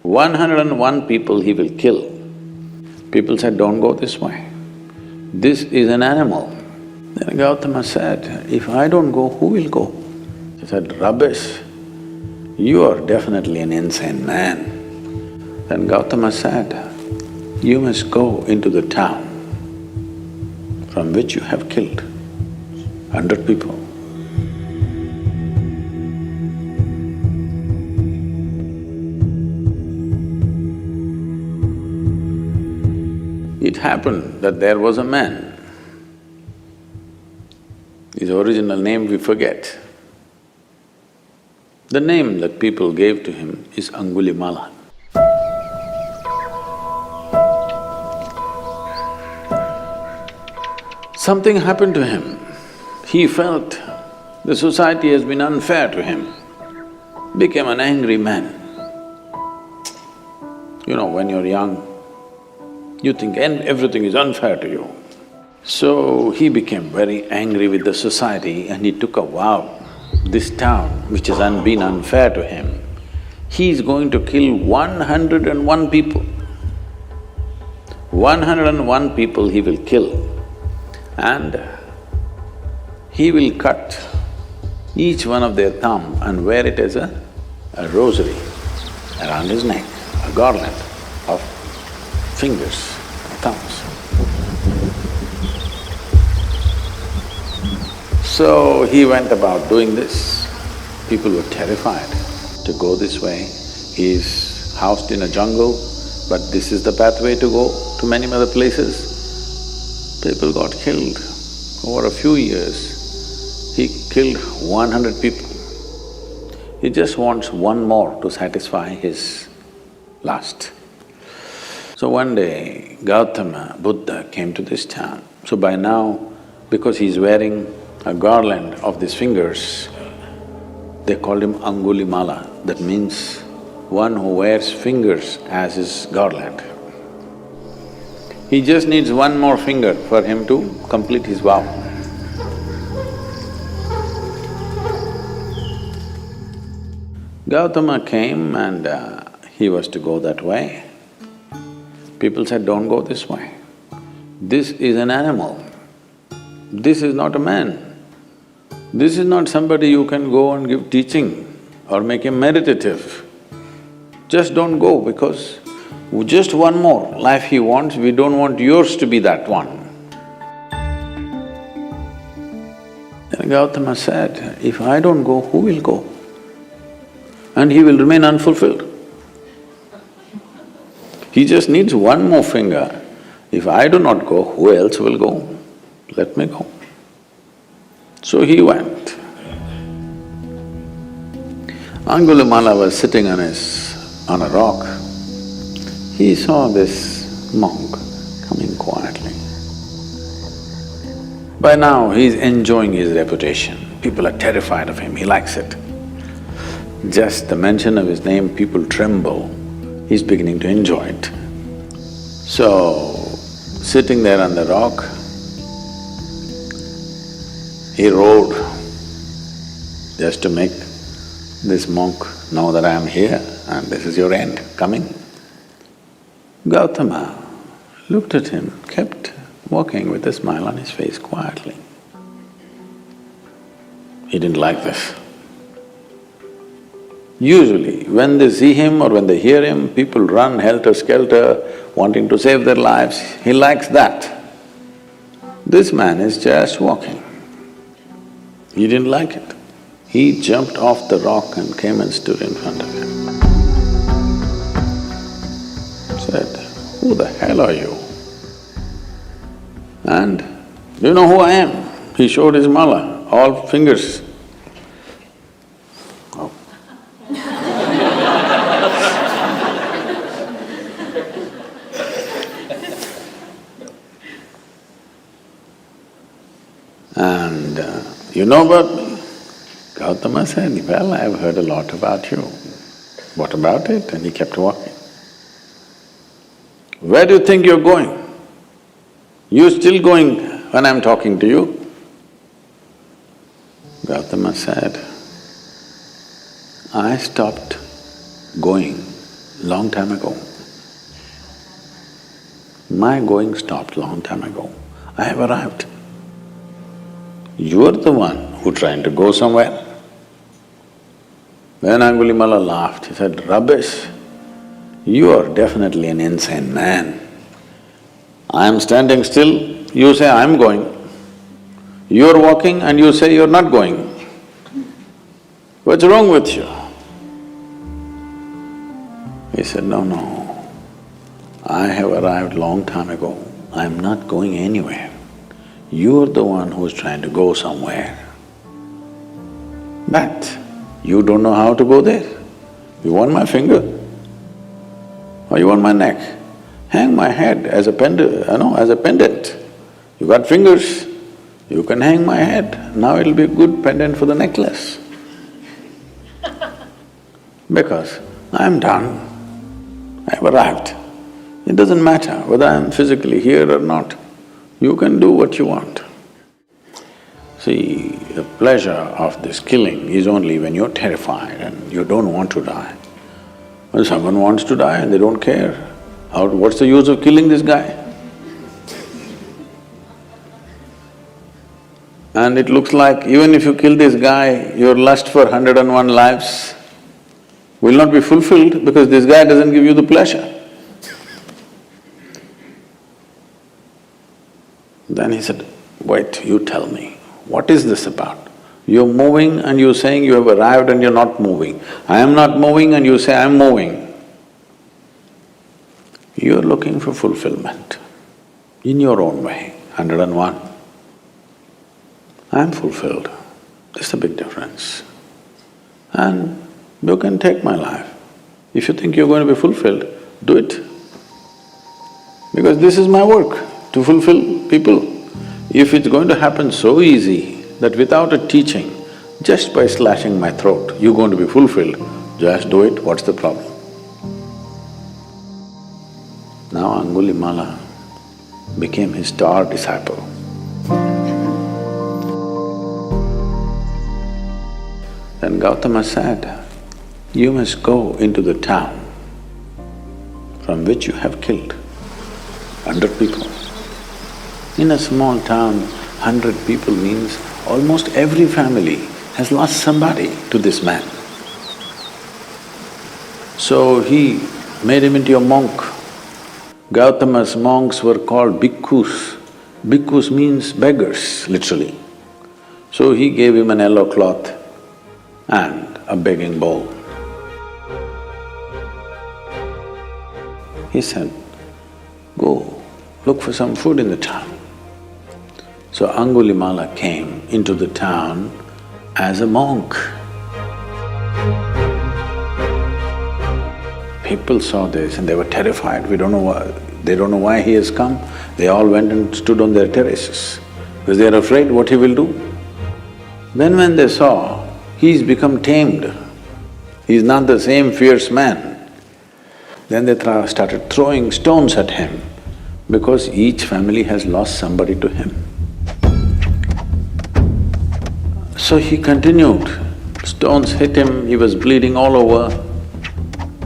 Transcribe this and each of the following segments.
101 people he will kill. People said, don't go this way. This is an animal. Then Gautama said, if I don't go, who will go? He said, rubbish, you are definitely an insane man. Then Gautama said, you must go into the town from which you have killed 100 people. It happened that there was a man, his original name we forget. The name that people gave to him is Angulimala. Something happened to him. He felt the society has been unfair to him, became an angry man. You know, when you're young, you think everything is unfair to you. So he became very angry with the society and he took a vow, this town which has been unfair to him, he is going to kill 101 people. 101 people he will kill and he will cut each one of their thumb and wear it as a rosary around his neck, a garland of fingers, thumbs. So he went about doing this. People were terrified to go this way. He is housed in a jungle, but this is the pathway to go to many other places. People got killed. Over a few years, he killed 100 people. He just wants one more to satisfy his lust. So one day, Gautama Buddha came to this town. So by now, because he's wearing a garland of these fingers, they called him Angulimala. That means one who wears fingers as his garland. He just needs one more finger for him to complete his vow. Gautama came and he was to go that way. People said, don't go this way. This is an animal. This is not a man. This is not somebody you can go and give teaching or make him meditative. Just don't go because just one more life he wants, we don't want yours to be that one. Then Gautama said, if I don't go, who will go? And he will remain unfulfilled. He just needs one more finger. If I do not go, who else will go? Let me go. So he went. Angulimala was sitting on a rock. He saw this monk coming quietly. By now, he's enjoying his reputation. People are terrified of him, he likes it. Just the mention of his name, people tremble. He's beginning to enjoy it. So, sitting there on the rock, he roared just to make this monk know that I am here and this is your end coming. Gautama looked at him, kept walking with a smile on his face quietly. He didn't like this. Usually, when they see him or when they hear him, people run helter-skelter, wanting to save their lives. He likes that. This man is just walking. He didn't like it. He jumped off the rock and came and stood in front of him. Said, who the hell are you? And, do you know who I am? He showed his mala, all fingers. Oh. And you know about me? Gautama said, well, I've heard a lot about you. What about it? And he kept walking. Where do you think you're going? You're still going when I'm talking to you? Gautama said, I stopped going long time ago. My going stopped long time ago. I have arrived. You're the one who trying to go somewhere. When Angulimala laughed, he said, "Rubbish, you are definitely an insane man. I am standing still, you say I'm going. You're walking and you say you're not going. What's wrong with you?" He said, "No, no, I have arrived long time ago. I'm not going anywhere. You're the one who's trying to go somewhere. But you don't know how to go there. You want my finger? Or you want my neck? Hang my head as a as a pendant. You got fingers, you can hang my head. Now it'll be a good pendant for the necklace." Because I'm done, I've arrived. It doesn't matter whether I'm physically here or not, you can do what you want. See, the pleasure of this killing is only when you're terrified and you don't want to die. When someone wants to die and they don't care, what's the use of killing this guy? And it looks like even if you kill this guy, your lust for 101 lives will not be fulfilled because this guy doesn't give you the pleasure. Then he said, "Wait, you tell me, what is this about? You're moving and you're saying you have arrived and you're not moving. I am not moving and you say I'm moving. You're looking for fulfillment in your own way, 101. I'm fulfilled, there's a big difference. And you can take my life. If you think you're going to be fulfilled, do it. Because this is my work, to fulfill people. If it's going to happen so easy that without a teaching, just by slashing my throat, you're going to be fulfilled, just do it, what's the problem?" Now Angulimala became his star disciple. Then Gautama said, "You must go into the town from which you have killed 100 people. In a small town, 100 people means almost every family has lost somebody to this man. So he made him into a monk. Gautama's monks were called bhikkhus. Bhikkhus means beggars, literally. So he gave him an yellow cloth and a begging bowl. He said, "Go, look for some food in the town." So Angulimala came into the town as a monk. People saw this and they were terrified, they don't know why he has come. They all went and stood on their terraces because they are afraid what he will do. Then when they saw he's become tamed, he's not the same fierce man, then they started throwing stones at him because each family has lost somebody to him. So he continued, stones hit him, he was bleeding all over.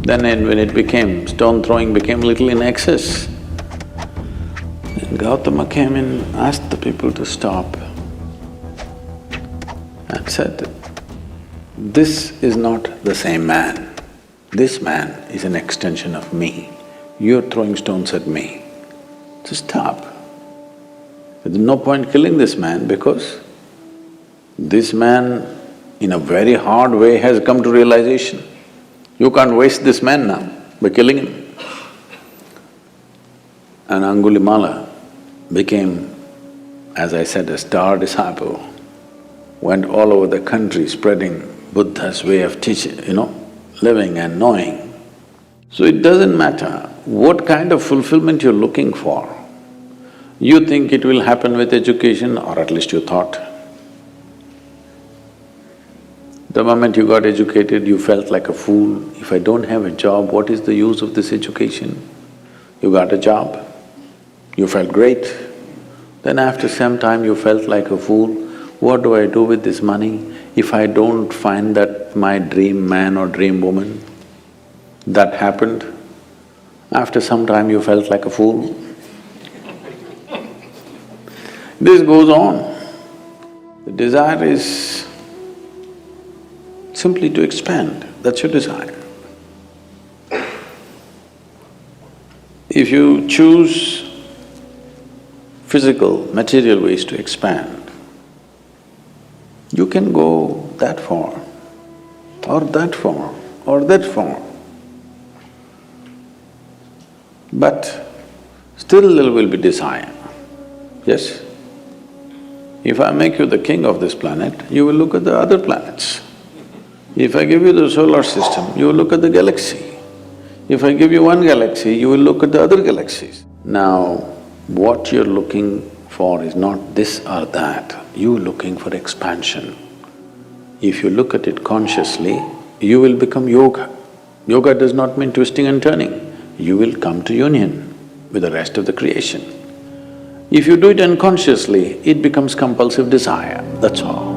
Then when it became… stone throwing became little in excess, and Gautama came in, asked the people to stop and said, "This is not the same man. This man is an extension of me. You're throwing stones at me. So stop. There's no point killing this man because this man in a very hard way has come to realization. You can't waste this man now by killing him." And Angulimala became, as I said, a star disciple, went all over the country spreading Buddha's way of teaching, living and knowing. So it doesn't matter what kind of fulfillment you're looking for. You think it will happen with education, or at least you thought. The moment you got educated, you felt like a fool. If I don't have a job, what is the use of this education? You got a job, you felt great. Then after some time you felt like a fool, what do I do with this money if I don't find that my dream man or dream woman? That happened. After some time you felt like a fool. This goes on. The desire is simply to expand, that's your desire. If you choose physical, material ways to expand, you can go that far, or that far, or that far. But still there will be desire, yes? If I make you the king of this planet, you will look at the other planets. If I give you the solar system, you will look at the galaxy. If I give you one galaxy, you will look at the other galaxies. Now, what you're looking for is not this or that, you're looking for expansion. If you look at it consciously, you will become yoga. Yoga does not mean twisting and turning. You will come to union with the rest of the creation. If you do it unconsciously, it becomes compulsive desire, that's all.